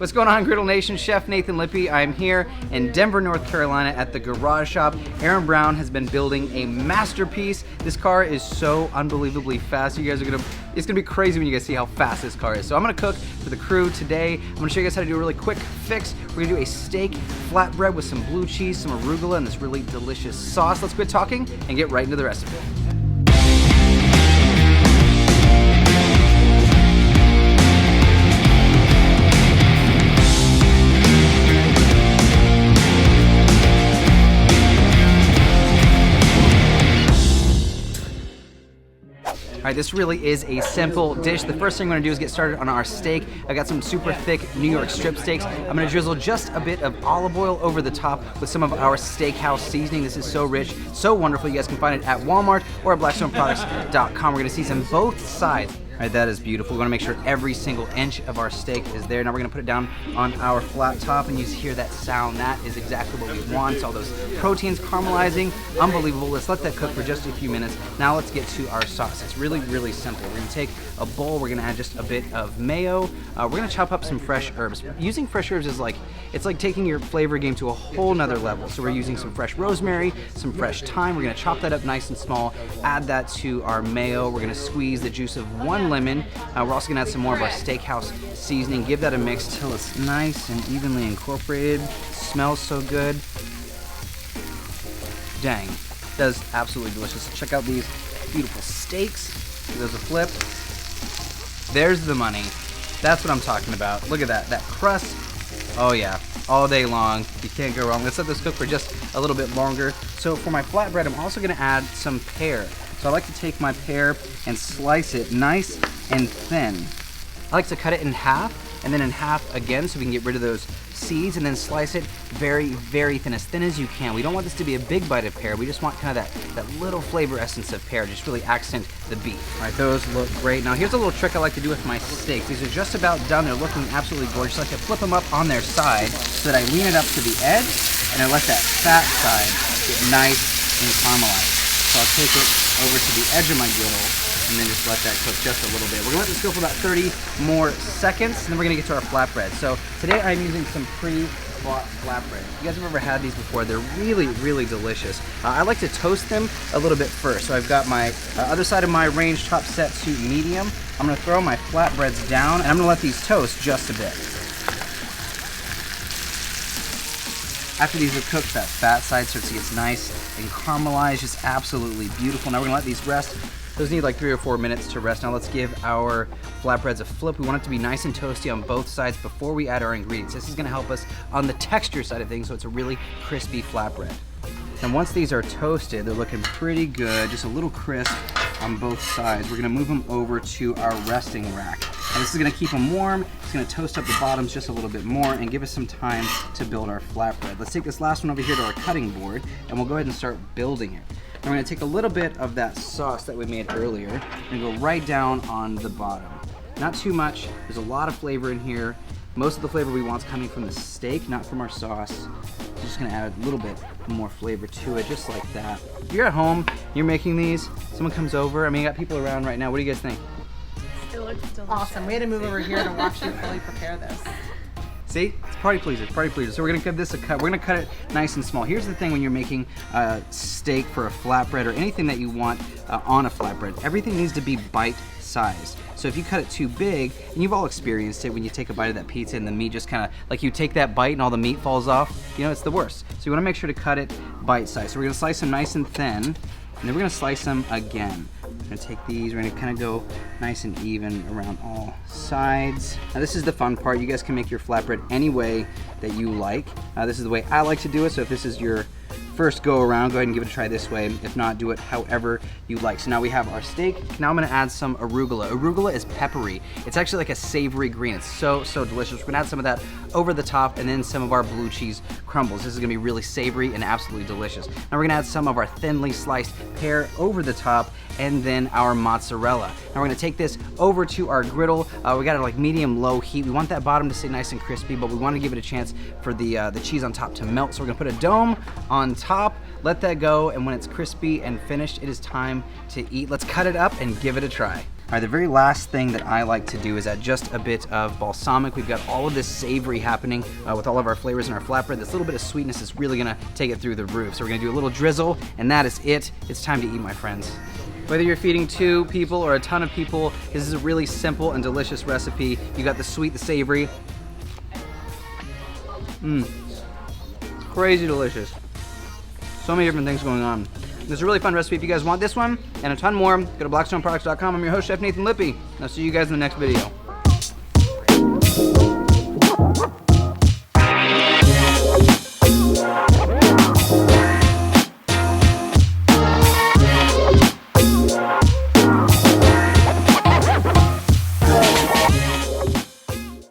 What's going on, Griddle Nation? Chef Nathan Lippy. I'm here in Denver, North Carolina at the garage shop. Aaron Brown has been building a masterpiece. This car is so unbelievably fast. You guys are it's gonna be crazy when you guys see how fast this car is. So I'm gonna cook for the crew today. I'm gonna show you guys how to do a really quick fix. We're gonna do a steak flatbread with some blue cheese, some arugula, and this really delicious sauce. Let's quit talking and get right into the recipe. All right, this really is a simple dish. The first thing I'm gonna do is get started on our steak. I got some super thick New York strip steaks. I'm gonna drizzle just a bit of olive oil over the top with some of our steakhouse seasoning. This is so rich, so wonderful. You guys can find it at Walmart or at blackstoneproducts.com. We're gonna season both sides. All right, that is beautiful. We wanna make sure every single inch of our steak is there. Now we're gonna put it down on our flat top, and you hear that sound. That is exactly what we want. It's all those proteins caramelizing, unbelievable. Let's let that cook for just a few minutes. Now let's get to our sauce. It's really, really simple. We're gonna take a bowl, we're gonna add just a bit of mayo. We're gonna chop up some fresh herbs. Using fresh herbs is it's like taking your flavor game to a whole nother level. So we're using some fresh rosemary, some fresh thyme. We're gonna chop that up nice and small, add that to our mayo. We're gonna squeeze the juice of one lemon. We're also gonna add some more of our steakhouse seasoning. Give that a mix till it's nice and evenly incorporated. Smells so good. Dang, that is absolutely delicious. Check out these beautiful steaks. Give those a flip. There's the money. That's what I'm talking about. Look at that crust. Oh yeah, all day long. You can't go wrong. Let's let this cook for just a little bit longer. So for my flatbread, I'm also gonna add some pear. So I like to take my pear and slice it nice and thin. I like to cut it in half and then in half again so we can get rid of those seeds, and then slice it very, very thin as you can. We don't want this to be a big bite of pear. We just want kind of that little flavor essence of pear, just really accent the beef. All right, those look great. Now here's a little trick I like to do with my steaks. These are just about done. They're looking absolutely gorgeous. I like to flip them up on their side so that I lean it up to the edge and I let that fat side get nice and caramelized. So I'll take it over to the edge of my griddle and then just let that cook just a little bit. We're gonna let this go for about 30 more seconds, and then we're gonna get to our flatbread. So today I'm using some pre-bought flatbread. You guys have ever had these before? They're really, really delicious. I like to toast them a little bit first. So I've got my other side of my range top set to medium. I'm gonna throw my flatbreads down, and I'm gonna let these toast just a bit. After these are cooked, that fat side starts to get nice and caramelized, just absolutely beautiful. Now we're gonna let these rest. Those need like 3 or 4 minutes to rest. Now let's give our flatbreads a flip. We want it to be nice and toasty on both sides before we add our ingredients. This is gonna help us on the texture side of things, so it's a really crispy flatbread. And once these are toasted, they're looking pretty good, just a little crisp on both sides. We're gonna move them over to our resting rack. And this is gonna keep them warm. It's gonna toast up the bottoms just a little bit more and give us some time to build our flatbread. Let's take this last one over here to our cutting board, and we'll go ahead and start building it. And we're gonna take a little bit of that sauce that we made earlier and go right down on the bottom. Not too much, there's a lot of flavor in here. Most of the flavor we want is coming from the steak, not from our sauce. So just gonna add a little bit more flavor to it, just like that. If you're at home, you're making these, someone comes over, I mean, you got people around right now, what do you guys think? It looks delicious. Awesome. We had to move over here to watch you fully prepare this. See, it's party pleasers, party pleasers. So we're gonna give this a cut. We're gonna cut it nice and small. Here's the thing when you're making steak for a flatbread or anything that you want on a flatbread, everything needs to be bite-sized. So if you cut it too big, and you've all experienced it when you take a bite of that pizza and the meat just kind of, like you take that bite and all the meat falls off, you know, it's the worst. So you wanna make sure to cut it bite-sized. So we're gonna slice them nice and thin, and then we're gonna slice them again. We're gonna take these, we're gonna kind of go nice and even around all sides. Now this is the fun part. You guys can make your flatbread any way that you like. This is the way I like to do it, so if this is your first go around, go ahead and give it a try this way. If not, do it however you like. So now we have our steak. Now I'm gonna add some arugula. Arugula is peppery. It's actually like a savory green. It's so, so delicious. We're gonna add some of that over the top and then some of our blue cheese crumbles. This is gonna be really savory and absolutely delicious. Now we're gonna add some of our thinly sliced pear over the top and then our mozzarella. Now we're gonna take this over to our griddle. We got it like medium-low heat. We want that bottom to stay nice and crispy, but we wanna give it a chance for the cheese on top to melt. So we're gonna put a dome on top, let that go, and when it's crispy and finished, it is time to eat. Let's cut it up and give it a try. All right, the very last thing that I like to do is add just a bit of balsamic. We've got all of this savory happening with all of our flavors in our flatbread. This little bit of sweetness is really gonna take it through the roof. So we're gonna do a little drizzle, and that is it. It's time to eat, my friends. Whether you're feeding 2 people or a ton of people, this is a really simple and delicious recipe. You got the sweet, the savory. Crazy delicious. So many different things going on. This is a really fun recipe. If you guys want this one and a ton more, go to blackstoneproducts.com. I'm your host, Chef Nathan Lippy. I'll see you guys in the next video.